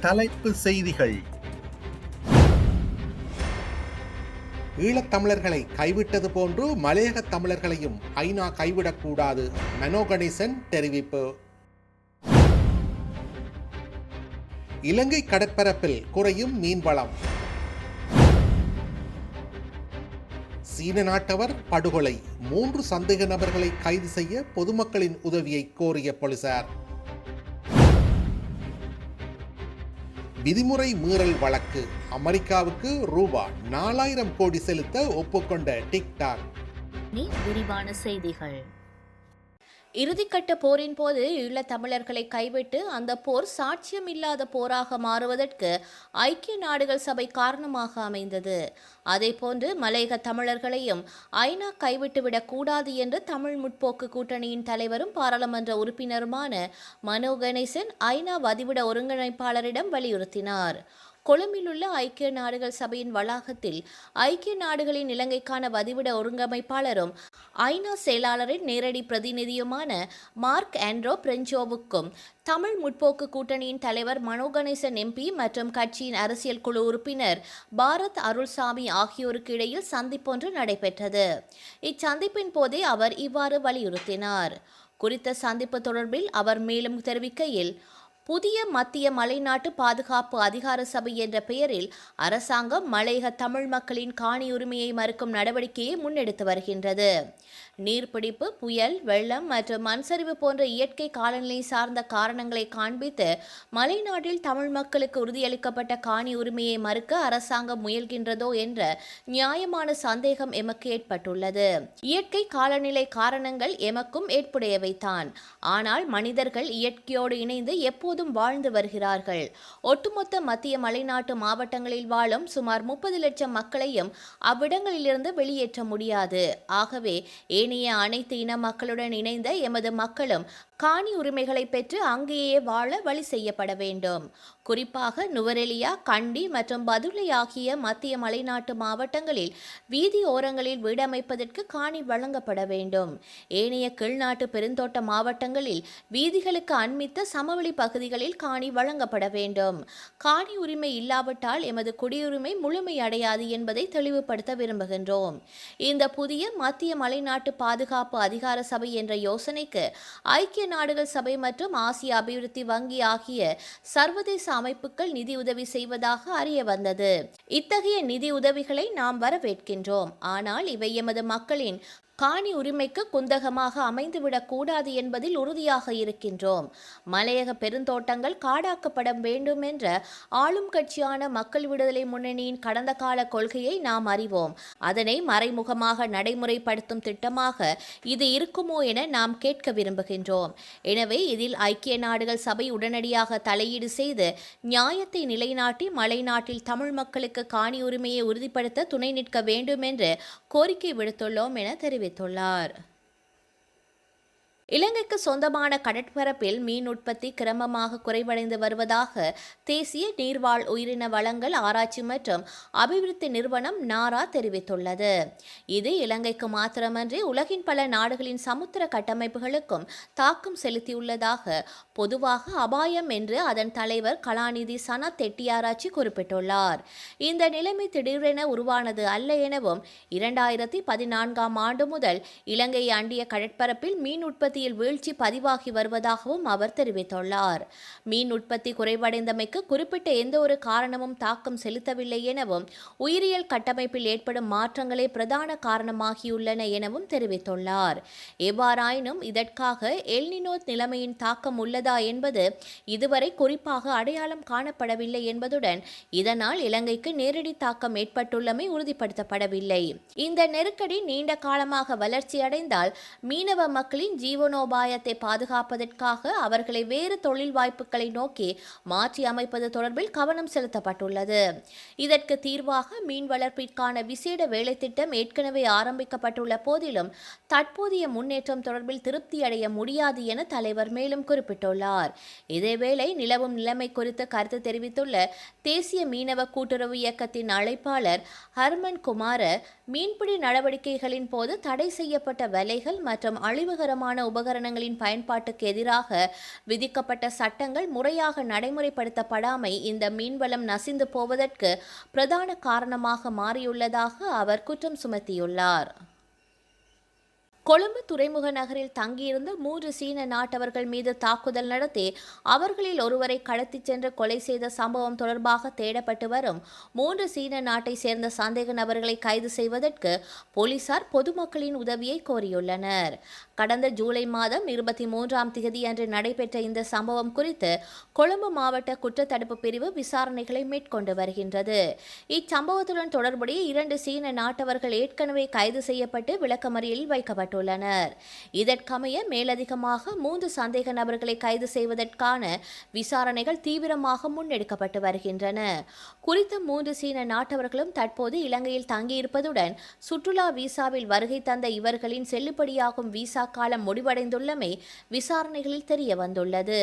தலைப்பு செய்திகள். ஈழத்தமிழர்களை கைவிட்டது போன்று மலையக தமிழர்களையும் ஐநா கைவிடக்கூடாது, மனோ கணேசன் தெரிவிப்பு. இலங்கை கடற்பரப்பில் குறையும் மீன்வளம். சீன நாட்டவர் படுகொலை, 3 சந்தேக நபர்களை கைது செய்ய பொதுமக்களின் உதவியை கோரிய போலீசார். விதிமுறை மீறல் வழக்கு, அமெரிக்காவுக்கு ரூபாய் 4000 கோடி செலுத்த ஒப்புக்கொண்ட டிக்டாக். விரிவான செய்திகள். இறுதிக்கட்ட போரின் போது ஈழத் தமிழர்களை கைவிட்டு அந்த போர் சாட்சியமில்லாத போராக மாறுவதற்கு ஐக்கிய நாடுகள் சபை காரணமாக அமைந்தது. அதேபோன்று மலையக தமிழர்களையும் ஐநா கைவிட்டுவிடக் கூடாது என்று தமிழ் முற்போக்கு கூட்டணியின் தலைவரும் பாராளுமன்ற உறுப்பினருமான மனோ கணேசன் ஐநா வதிவிட ஒருங்கிணைப்பாளரிடம் வலியுறுத்தினார். கொழும்பில் உள்ள ஐக்கிய நாடுகள் சபையின் வளாகத்தில் ஐக்கிய நாடுகளின் இலங்கைக்கான வதிவிட ஒருங்கமைப்பாளரும் ஐநா செயலாளரின் நேரடி பிரதிநிதியுமான மார்க் ஆண்ட்ரோ பிரெஞ்சோவுக்கும் தமிழ் முற்போக்கு கூட்டணியின் தலைவர் மனோ கணேசன் எம்பி மற்றும் கட்சியின் அரசியல் குழு உறுப்பினர் பாரத் அருள்சாமி ஆகியோருக்கு இடையில் சந்திப்பொன்று நடைபெற்றது. இச்சந்திப்பின் போதே அவர் இவ்வாறு வலியுறுத்தினார். குறித்த சந்திப்பு தொடர்பில் அவர் மேலும் தெரிவிக்கையில், புதிய மத்திய மலைநாட்டு பாதுகாப்பு அதிகார சபை என்ற பெயரில் அரசாங்கம் மலையக தமிழ் மக்களின் காணி உரிமையை மறுக்கும் நடவடிக்கையை முன்னெடுத்து வருகின்றது. நீர்பிடிப்பு, புயல், வெள்ளம் மற்றும் மண்சரிவு போன்ற இயற்கை காலநிலை சார்ந்த காரணங்களை காண்பித்து மலைநாட்டில் தமிழ் மக்களுக்கு உறுதியளிக்கப்பட்ட காணி உரிமையை மறுக்க அரசாங்கம் முயல்கின்றதோ என்ற நியாயமான சந்தேகம் எமக்கு ஏற்பட்டுள்ளது. இயற்கை காலநிலை காரணங்கள் எமக்கும் ஏற்புடையவைதான். ஆனால் மனிதர்கள் இயற்கையோடு இணைந்து எப்போதும் வாழ்ந்து வருகிறார்கள். ஒட்டுமொத்த மத்திய மலைநாட்டு மாவட்டங்களில் வாழும் சுமார் 30 லட்சம் மக்களையும் அவ்விடங்களிலிருந்து வெளியேற்ற முடியாது. ஆகவே ஏனைய அனைத்து இன மக்களுடன் இணைந்த எமது மக்களும் காணி உரிமைகளை பெற்று அங்கேயே வாழ வழி செய்யப்பட வேண்டும். குறிப்பாக நுவரெலியா, கண்டி மற்றும் பதுளை ஆகிய மத்திய மலைநாட்டு மாவட்டங்களில் வீதி ஓரங்களில் வீடமைப்பதற்கு காணி வழங்கப்பட வேண்டும். ஏனைய கீழ்நாட்டு பெருந்தோட்ட மாவட்டங்களில் வீதிகளுக்கு அண்மித்த சமவெளி பகுதிகளில் காணி வழங்கப்பட வேண்டும். காணி உரிமை இல்லாவிட்டால் எமது குடியுரிமை முழுமையடையாது என்பதை தெளிவுபடுத்த விரும்புகின்றோம். இந்த புதிய மத்திய மலைநாட்டு பாதுகாப்பு அதிகார சபை என்ற யோசனைக்கு ஐக்கிய நாடுகள் சபை மற்றும் ஆசிய அபிவிருத்தி வங்கி ஆகிய சர்வதேச அமைப்புகள் நிதி உதவி செய்வதாக அறிய வந்தது. இத்தகைய நிதி உதவிகளை நாம் வரவேற்கின்றோம். ஆனால் இவை எமது மக்களின் காணி உரிமைக்கு குந்தகமாக அமைந்துவிடக் கூடாது என்பதில் உறுதியாக இருக்கின்றோம். மலையக பெருந்தோட்டங்கள் காடாக்கப்பட வேண்டும் என்ற ஆளும் கட்சியான மக்கள் விடுதலை முன்னணியின் கடந்த கால கொள்கையை நாம் அறிவோம். அதனை மறைமுகமாக நடைமுறைப்படுத்தும் திட்டமாக இது இருக்குமோ என நாம் கேட்க விரும்புகின்றோம். எனவே இதில் ஐக்கிய நாடுகள் சபை உடனடியாக தலையீடு செய்து நியாயத்தை நிலைநாட்டி மலைநாட்டில் தமிழ் மக்களுக்கு காணி உரிமையை உறுதிப்படுத்த துணை நிற்க வேண்டும் என்று கோரிக்கை விடுத்துள்ளோம் என தெரிவித்துள்ளார். இலங்கைக்கு சொந்தமான கடற்பரப்பில் மீன் உற்பத்தி கிரமமாக குறைவடைந்து வருவதாக தேசிய நீர்வாழ் உயிரின வளங்கள் ஆராய்ச்சி மற்றும் அபிவிருத்தி நிறுவனம் நாரா தெரிவித்துள்ளது. இது இலங்கைக்கு மாத்திரமன்றி உலகின் பல நாடுகளின் சமுத்திர கட்டமைப்புகளுக்கும் தாக்கம் செலுத்தியுள்ளதாக பொதுவாக அபாயம் என்று அதன் தலைவர் கலாநிதி சனத் தெட்டியாராய்ச்சி குறிப்பிட்டுள்ளார். இந்த நிலைமை திடீரென உருவானது அல்ல எனவும் 2014ஆம் ஆண்டு முதல் இலங்கையை அண்டிய கடற்பரப்பில் மீன் உற்பத்தி வீழ்ச்சி பதிவாகி வருவதாகவும் அவர் தெரிவித்துள்ளார். மீன் உற்பத்தி குறைவடைந்தமைக்கு குறிப்பிட்ட எந்த ஒரு காரணமும் தாக்கம் செலுத்தவில்லை எனவும் உயிரியல் கட்டமைப்பில் ஏற்படும் மாற்றங்களே பிரதான காரணமாகியுள்ளன எனவும் தெரிவித்துள்ளார். எவ்வாறாயினும் இதற்காக எல்னினோ நிலைமையின் தாக்கம் உள்ளதா என்பது இதுவரை குறிப்பாக அடையாளம் காணப்படவில்லை என்பதுடன் இதனால் இலங்கைக்கு நேரடி தாக்கம் ஏற்பட்டுள்ளமை உறுதிப்படுத்தப்படவில்லை. இந்த நெருக்கடி நீண்ட காலமாக வளர்ச்சியடைந்தால் மீனவ மக்களின் ஜீவனோபாயத்தை பாதுகாப்பதற்காக அவர்களை வேறு தொழில் வாய்ப்புகளை நோக்கி மாற்றி அமைப்பது தொடர்பில் கவனம் செலுத்தப்பட்டுள்ளது. இதற்கு தீர்வாக மீன் வளர்ப்பிற்கான விசேட வேலை திட்டம் ஏற்கனவே ஆரம்பிக்கப்பட்டுள்ள போதிலும் தற்போதைய முன்னேற்றம் தொடர்பில் திருப்தியடைய முடியாது என தலைவர் மேலும் குறிப்பிட்டுள்ளார். இதேவேளை நிலவும் நிலைமை குறித்து கருத்து தெரிவித்துள்ள தேசிய மீனவ கூட்டுறவு இயக்கத்தின் அழைப்பாளர் ஹர்மன் குமார, மீன்பிடி நடவடிக்கைகளின் போது தடை செய்யப்பட்ட வலைகள் மற்றும் அழிவுகரமான உபகரணங்களின் பயன்பாட்டுக்கு எதிராக விதிக்கப்பட்ட சட்டங்கள் முறையாக நடைமுறைப்படுத்தப்படாமை இந்த மீன்வளம் நசிந்து போவதற்கு பிரதான காரணமாக மாறியுள்ளதாக அவர் குற்றம் சுமத்தியுள்ளார். கொழும்பு துறைமுக நகரில் தங்கியிருந்த 3 சீன நாட்டவர்கள் மீது தாக்குதல் நடத்தி அவர்களில் ஒருவரை கடத்திச் சென்று கொலை செய்த சம்பவம் தொடர்பாக தேடப்பட்டு வரும் 3 சீன நாட்டை சேர்ந்த சந்தேக நபர்களை கைது செய்வதற்கு போலீசார் பொதுமக்களின் உதவியை கோரியுள்ளனர். கடந்த ஜூலை மாதம் 23ஆம் தேதி அன்று நடைபெற்ற இந்த சம்பவம் குறித்து கொழும்பு மாவட்ட குற்றத்தடுப்பு பிரிவு விசாரணைகளை மேற்கொண்டு வருகின்றது. இச்சம்பவத்துடன் தொடர்புடைய 2 சீன நாட்டவர்கள் ஏற்கனவே கைது செய்யப்பட்டு விளக்கமறியலில் வைக்கப்பட்டுள்ளனர். இதற்கமைய மேலதிகமாக 3 சந்தேக நபர்களை கைது செய்வதற்கான விசாரணைகள் தீவிரமாக முன்னெடுக்கப்பட்டு வருகின்றன. குறித்த 3 சீன நாட்டவர்களும் தற்போது இலங்கையில் தங்கியிருப்பதுடன் சுற்றுலா வீசாவில் வருகை தந்த இவர்களின் செல்லுபடியாகும் வீசா காலம் முடிவடைந்துள்ளமை விசாரணைகளில் தெரிய வந்துள்ளது.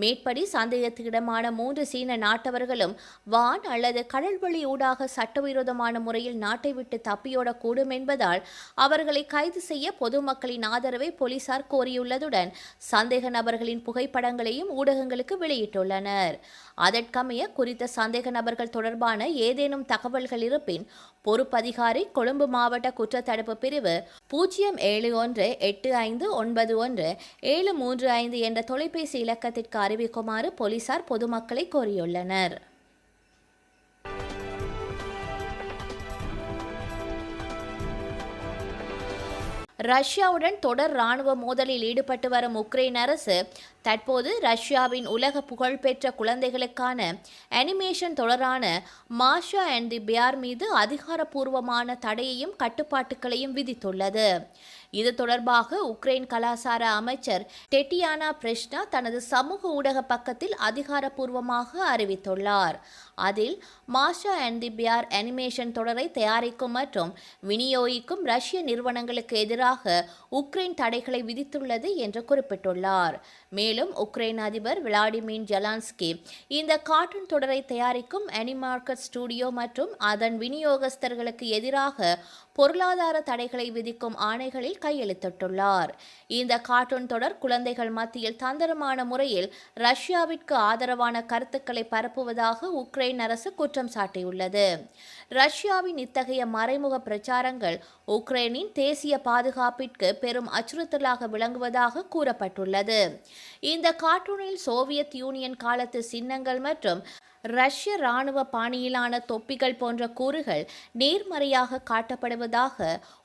மேற்படி சந்தேகத்திடமான 3 சீன நாட்டவர்களும் வான் அல்லது கடல்வழி ஊடாக சட்டவிரோதமான முறையில் நாட்டை விட்டு தப்பியோடக்கூடும் என்பதால் அவர்களை கைது செய்ய பொதுமக்களின் ஆதரவை போலீசார் கோரியுள்ளதுடன் சந்தேக நபர்களின் புகைப்படங்களையும் ஊடகங்களுக்கு வெளியிட்டுள்ளனர். அதற்கமைய குறித்த சந்தேக நபர்கள் தொடர்பான ஏதேனும் தகவல்கள் இருப்பின் பொறுப்பதிகாரி கொழும்பு மாவட்ட குற்றத்தடுப்பு பிரிவு 0718591 735 என்ற தொலைபேசி இலக்கத்திற்கு அறிவிக்குமாறு போலீசார் பொதுமக்களை கோரியுள்ளனர். ரஷ்யாவுடன் தொடர் இராணுவ மோதலில் ஈடுபட்டு வரும் உக்ரைன் அரசு தற்போது ரஷ்யாவின் உலக புகழ்பெற்ற குழந்தைகளுக்கான அனிமேஷன் தொடரான மாஷா அண்ட் தி பியார் மீது அதிகாரப்பூர்வமான தடையையும் கட்டுப்பாட்டுகளையும் விதித்துள்ளது. இது தொடர்பாக உக்ரைன் கலாசார அமைச்சர் டெட்டியானா பிரெஷ்னா தனது சமூக ஊடக பக்கத்தில் அதிகாரப்பூர்வமாக அறிவித்துள்ளார். அதில் மாஷா அண்ட் தி பியார் அனிமேஷன் தொடரை தயாரிக்கும் மற்றும் விநியோகிக்கும் ரஷ்ய நிறுவனங்களுக்கு எதிராக உக்ரைன் தடைகளை விதித்துள்ளது என்று குறிப்பிட்டுள்ளார். மேலும் உக்ரைன் அதிபர் விளாடிமிர் ஜெலன்ஸ்கி இந்த கார்ட்டூன் தொடரை தயாரிக்கும் அனிமார்க்கட் ஸ்டுடியோ மற்றும் அதன் விநியோகஸ்தர்களுக்கு எதிராக பொருளாதார தடைகளை விதிக்கும் ஆணைகளில் கையெழுத்திட்டுள்ளார். இந்த கார்ட்டூன் தொடர் குழந்தைகள் மத்தியில் தந்திரமான முறையில் ரஷ்யாவிற்கு ஆதரவான கருத்துக்களை பரப்புவதாக உக்ரைன் அரசு குற்றம் சாட்டியுள்ளது. ரஷ்யாவின் இத்தகைய மறைமுக பிரச்சாரங்கள் உக்ரைனின் தேசிய பாதுகாப்பிற்கு பெரும் அச்சுறுத்தலாக விளங்குவதாக கூறப்பட்டுள்ளது. இந்த கார்ட்டூனில் சோவியத் யூனியன் காலத்து சின்னங்கள் மற்றும் ரஷ்ய இராணுவ பாணியிலான தொப்பிகள் போன்ற கூறுகள் நேர்மறையாக காட்டப்படுவதாக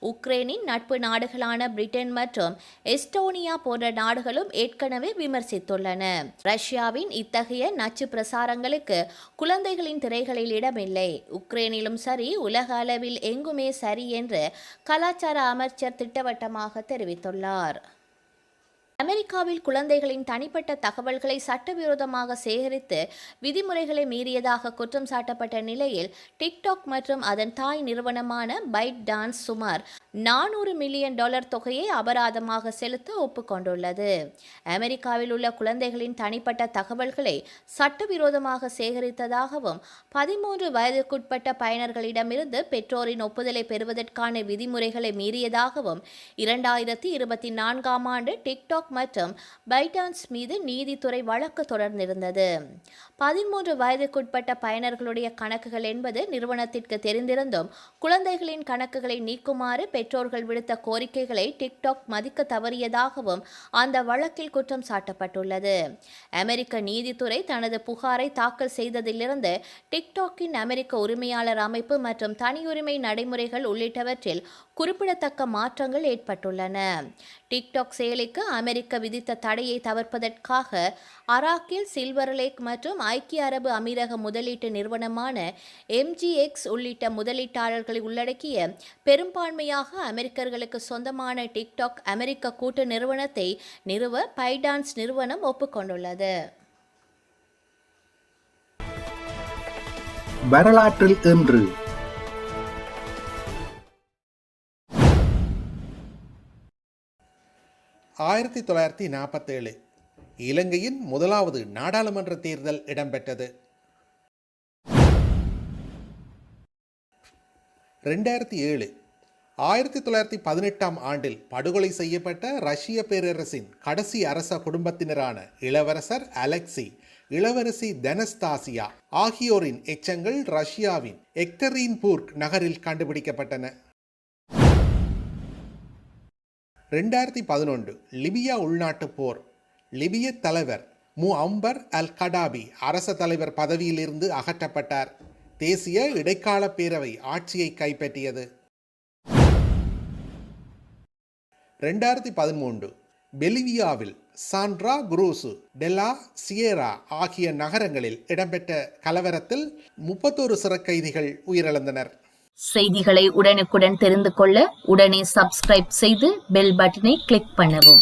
உக்ரைனின் நட்பு நாடுகளான பிரிட்டன் மற்றும் எஸ்டோனியா போன்ற நாடுகளும் ஏற்கனவே விமர்சித்துள்ளன. ரஷ்யாவின் இத்தகைய நச்சு பிரசாரங்களுக்கு குழந்தைகளின் திரைகளில் இடமில்லை, உக்ரைனிலும் சரி உலக அளவில் எங்குமே சரி என்று கலாச்சார அமைச்சர் திட்டவட்டமாக தெரிவித்துள்ளார். அமெரிக்காவில் குழந்தைகளின் தனிப்பட்ட தகவல்களை சட்டவிரோதமாக சேகரித்து விதிமுறைகளை மீறியதாக குற்றம் சாட்டப்பட்ட நிலையில் டிக்டாக் மற்றும் அதன் தாய் நிறுவனமான பைட் டான்ஸ் சுமார் $400 மில்லியன் தொகையை அபராதமாக செலுத்த ஒப்புக்கொண்டுள்ளது. அமெரிக்காவில் உள்ள குழந்தைகளின் தனிப்பட்ட தகவல்களை சட்டவிரோதமாக சேகரித்ததாகவும் 13 வயதுக்குட்பட்ட பயனர்களிடமிருந்து பெற்றோரின் ஒப்புதலை பெறுவதற்கான விதிமுறைகளை மீறியதாகவும் 2024ஆம் ஆண்டு டிக்டாக் மற்றும் பைடான்ஸ் மீது நீதித்துறை வழக்கு தொடர்ந்திருந்தது. 13 வயதுக்குட்பட்ட பயனர்களுடைய கணக்குகள் என்பது நிறுவனத்திற்கு தெரிந்திருந்தும் குழந்தைகளின் கணக்குகளை நீக்குமாறு பெற்றோர்கள் விடுத்த கோரிக்கைகளை டிக்டாக் மதிக்க தவறியதாகவும் அந்த வழக்கில் குற்றம் சாட்டப்பட்டுள்ளது. அமெரிக்க நீதித்துறை தனது புகாரை தாக்கல் செய்ததிலிருந்து டிக்டாக்கின் அமெரிக்க உரிமையாளர் அமைப்பு மற்றும் தனியுரிமை நடைமுறைகள் உள்ளிட்டவற்றில் குறிப்பிடத்தக்க மாற்றங்கள் ஏற்பட்டுள்ளன. டிக்டாக் செயலிக்கு அமெரிக்க விதித்த தடையை தவிர்ப்பதற்காக அராக்கில் சில்வர் லேக் மற்றும் ஐக்கிய அரபு அமீரக முதலீட்டு நிறுவனமான MGX உள்ளிட்ட முதலீட்டாளர்களை உள்ளடக்கிய பெரும்பான்மையாக அமெரிக்கர்களுக்கு சொந்தமான டிக்டாக் அமெரிக்க கூட்டு நிறுவனத்தை நிறுவ பைடான்ஸ் நிறுவனம் ஒப்புக்கொண்டுள்ளது. வரலாற்றில் இன்று 1947 இலங்கையின் முதலாவது நாடாளுமன்ற தேர்தல் இடம்பெற்றது. 2007 1918 ஆண்டில் படுகொலை செய்யப்பட்ட ரஷ்ய பேரரசின் கடைசி அரச குடும்பத்தினரான இளவரசர் அலெக்சி, இளவரசி தெனஸ்தாசியா ஆகியோரின் எச்சங்கள் ரஷ்யாவின் எக்டரின்பூர்க் நகரில் கண்டுபிடிக்கப்பட்டன. 2011 லிபியா உள்நாட்டுப் போர். லிபிய தலைவர் முஅம்மர் அல் கடாபி அரச தலைவர் பதவியிலிருந்து அகற்றப்பட்டார். தேசிய இடைக்கால பேரவை ஆட்சியை கைப்பற்றியது. 2013 பெலிவியாவில் சான்ட்ரா குரூசு, டெலா சியேரா ஆகிய நகரங்களில் இடம்பெற்ற கலவரத்தில் 31 சிறை கைதிகள் உயிரிழந்தனர். செய்திகளை உடனுக்குடன் தெரிந்து கொள்ள உடனே சப்ஸ்கிரைப் செய்து பெல் பட்டனை கிளிக் பண்ணவும்.